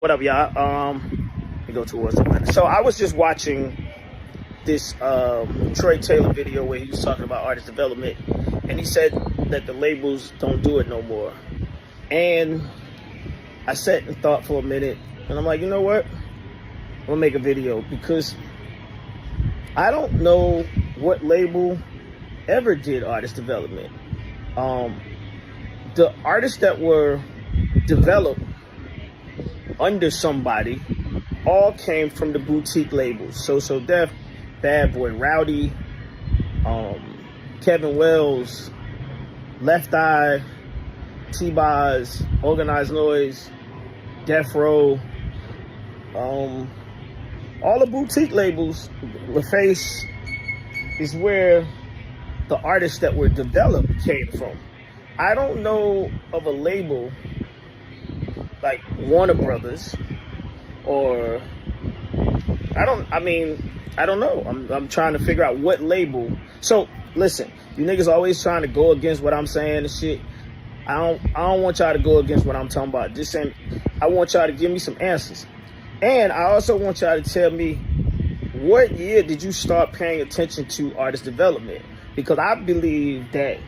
What up, y'all? Let me go towards the minute. So I was just watching this Troy Taylor video where he was talking about artist development, and he said that the labels don't do it no more. And I sat and thought for a minute, and I'm like, you know what? I'm gonna make a video because I don't know what label ever did artist development. The artists that were developed under somebody all came from the boutique labels. So Def, Bad Boy, Rowdy, Kevin Wells, Left Eye, T-Boz, Organized Noise, Death Row, all the boutique labels. LaFace is where the artists that were developed came from. I don't know of a label like Warner Brothers, or I don't know. I'm trying to figure out what label. So listen, you niggas always trying to go against what I'm saying and shit. I don't want y'all to go against what I'm talking about. Just saying, I want y'all to give me some answers. And I also want y'all to tell me, what year did you start paying attention to artist development? Because I believe that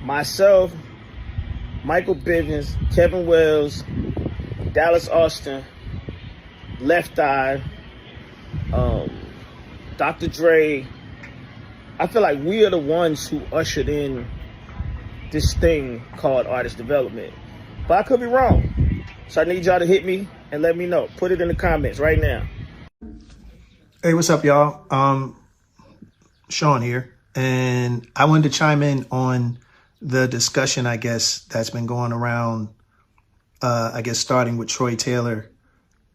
myself, Michael Bivins, Kevin Wells, Dallas Austin, Left Eye, Dr. Dre, I feel like we are the ones who ushered in this thing called artist development. But I could be wrong. So I need y'all to hit me and let me know. Put it in the comments right now. Hey, what's up, y'all? Sean here. And I wanted to chime in on the discussion, I guess, that's been going around, I guess, starting with Troy Taylor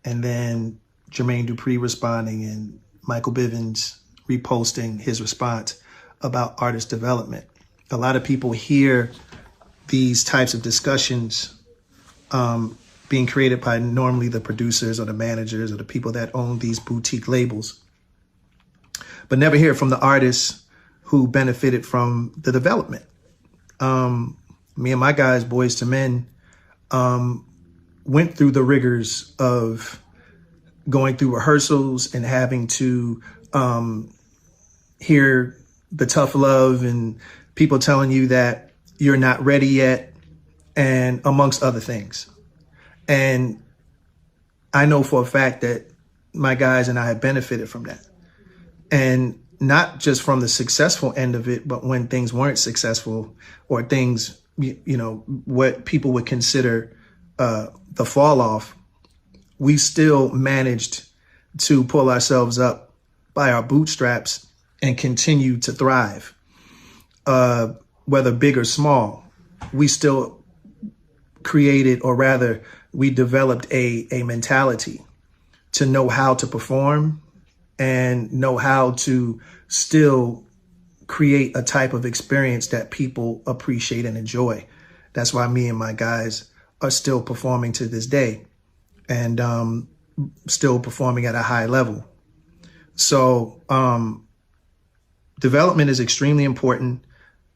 and then Jermaine Dupri responding and Michael Bivins reposting his response about artist development. A lot of people hear these types of discussions being created by normally the producers or the managers or the people that own these boutique labels, but never hear from the artists who benefited from the development. Me and my guys, Boys to Men, went through the rigors of going through rehearsals and having to hear the tough love and people telling you that you're not ready yet, and amongst other things. And I know for a fact that my guys and I have benefited from that. And not just from the successful end of it, but when things weren't successful or things, you know, what people would consider the fall off, we still managed to pull ourselves up by our bootstraps and continue to thrive. Whether big or small, we still created, or rather, we developed a mentality to know how to perform and know how to still create a type of experience that people appreciate and enjoy. That's why me and my guys are still performing to this day and still performing at a high level. So development is extremely important,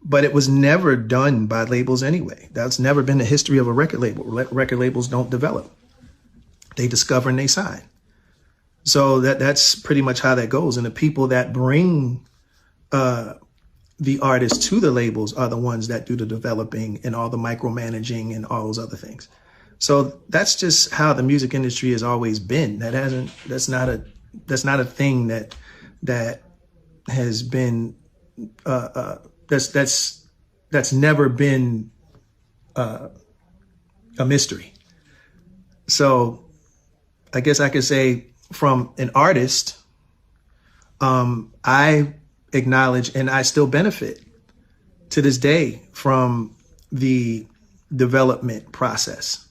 but it was never done by labels anyway. That's never been the history of a record label. Record labels don't develop. They discover and they sign. So that's pretty much how that goes. And the people that bring the artists to the labels are the ones that do the developing and all the micromanaging and all those other things. So that's just how the music industry has always been. That's not a thing that has been that's never been a mystery. So I guess I could say, from an artist, I acknowledge and I still benefit to this day from the development process.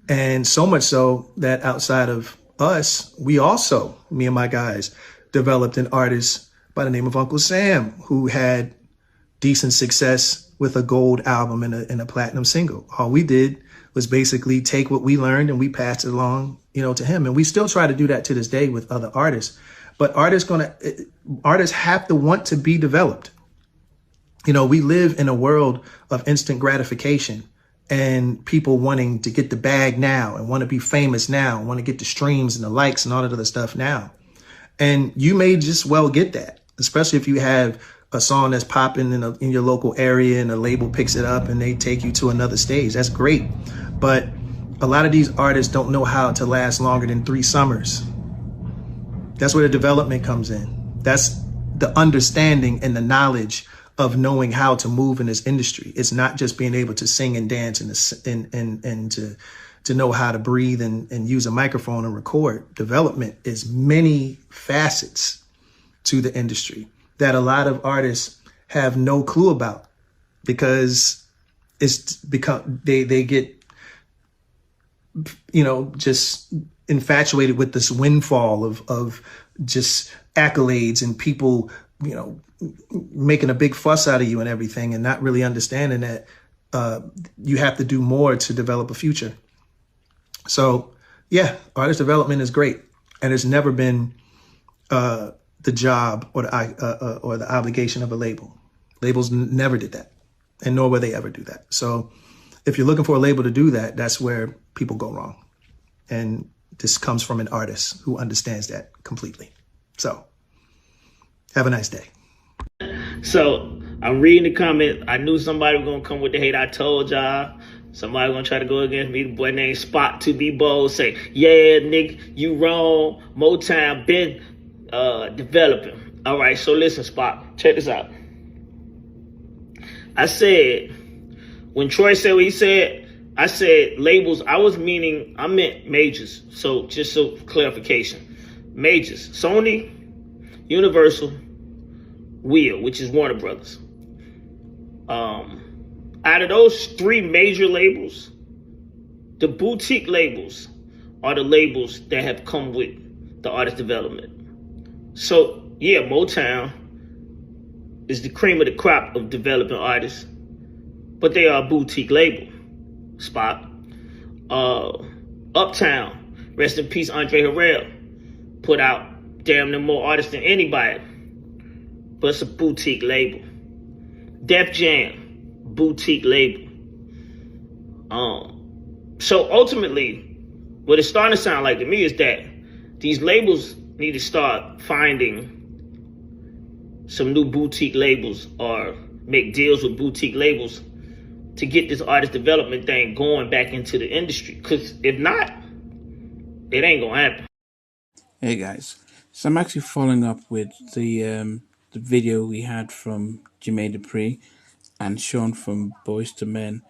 And so much so that outside of us, we also, me and my guys, developed an artist by the name of Uncle Sam, who had decent success with a gold album and a platinum single. All we did was basically take what we learned and we passed it along, to him. And we still try to do that to this day with other artists. But artists have to want to be developed. We live in a world of instant gratification. and people wanting to get the bag now and want to be famous now and want to get the streams and the likes and all that other stuff now. And you may just well get that, especially if you have a song that's popping in your local area and a label picks it up and they take you to another stage. That's great. But a lot of these artists don't know how to last longer than 3 summers. That's where the development comes in. That's the understanding and the knowledge of knowing how to move in this industry. It's not just being able to sing and dance and to know how to breathe and use a microphone and record. Development is many facets to the industry that a lot of artists have no clue about, because it's become they get, you know, just infatuated with this windfall of just accolades and people, you know, making a big fuss out of you and everything, and not really understanding that you have to do more to develop a future. So yeah, artist development is great, and it's never been the job or the obligation of a label. Labels never did that, and nor will they ever do that. So if you're looking for a label to do that, that's where people go wrong. And this comes from an artist who understands that completely. So have a nice day. So I'm reading the comment. I knew somebody was gonna come with the hate. I told y'all. Somebody gonna try to go against me. The boy named Spot to be bold say, yeah, nigga, you wrong. Motown been developing. All right, so listen, Spot, check this out. I said, when Troy said what he said, I said labels. I meant majors. So just so clarification, majors: Sony, Universal, Wheel, which is Warner Brothers. Out of those 3 major labels, the boutique labels are the labels that have come with the artist development. So yeah, Motown is the cream of the crop of developing artists, but they are a boutique label. Spot. Uptown, rest in peace, Andre Harrell, put out damn near more artists than anybody, but it's a boutique label. Def Jam, boutique label. So ultimately, what it's starting to sound like to me is that these labels need to start finding some new boutique labels or make deals with boutique labels to get this artist development thing going back into the industry. Because if not, it ain't gonna happen. Hey guys, so I'm actually following up with the video we had from Jermaine Dupri and Sean from Boys to Men,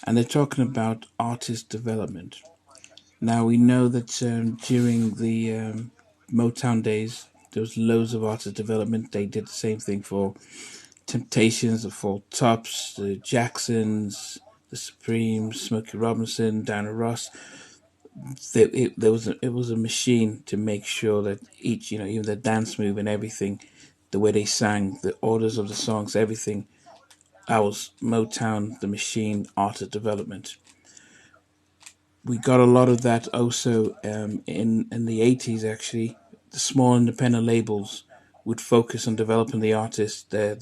and they're talking about artist development. Now we know that during the Motown days, there was loads of artist development. They did the same thing for Temptations, the Four Tops, the Jacksons, the Supremes, Smokey Robinson, Diana Ross. It was a machine to make sure that each, even the dance move and everything, the way they sang, the orders of the songs, everything. That was Motown, the machine, art of development. We got a lot of that also in the 80s. Actually, the small independent labels would focus on developing the artist, the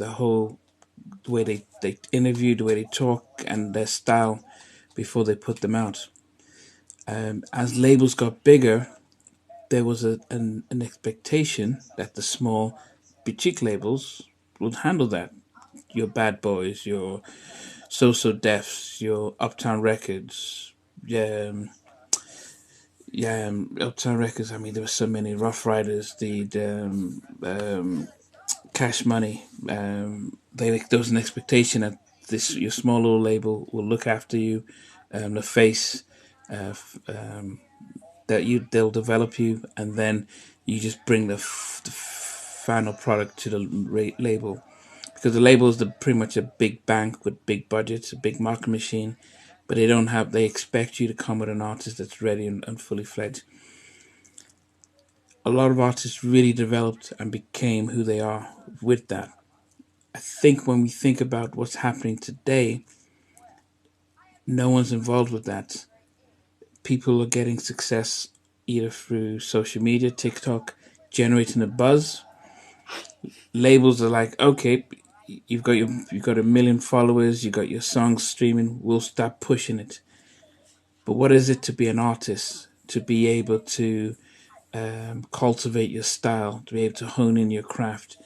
way they interview, the way they talk, and their style before they put them out. As labels got bigger, there was an expectation that the small boutique labels would handle that. Your Bad Boys, your So Defs, your Uptown Records, Uptown Records. I mean, there were so many Rough Riders, Cash Money. There was an expectation that your small little label will look after you, the face, that they'll develop you, and then you just bring the final product to the label, because the label is pretty much a big bank with big budgets, a big market machine, but they expect you to come with an artist that's ready and fully fledged. A lot of artists really developed and became who they are with that. I think when we think about what's happening today, no one's involved with that. People are getting success either through social media, TikTok, generating a buzz. Labels are like, okay, you've got a million followers, you got your songs streaming. We'll start pushing it. But what is it to be an artist? To be able to cultivate your style, to be able to hone in your craft,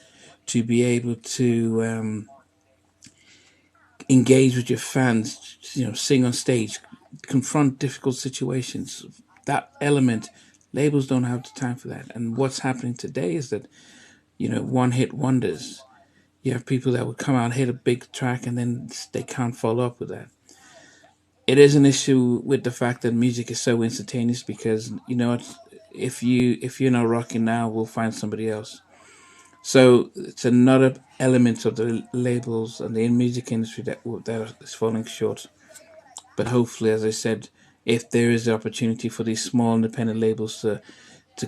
to be able to engage with your fans, sing on stage, confront difficult situations. That element, labels don't have the time for that. And what's happening today is that, one hit wonders. You have people that would come out, hit a big track, and then they can't follow up with that. It is an issue with the fact that music is so instantaneous because, if you're not rocking now, we'll find somebody else. So it's another element of the labels and the music industry that is falling short. But hopefully, as I said, if there is the opportunity for these small independent labels to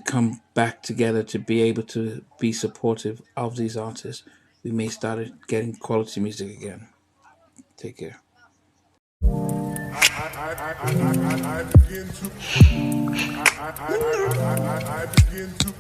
come back together to be able to be supportive of these artists, we may start getting quality music again. Take care. I begin to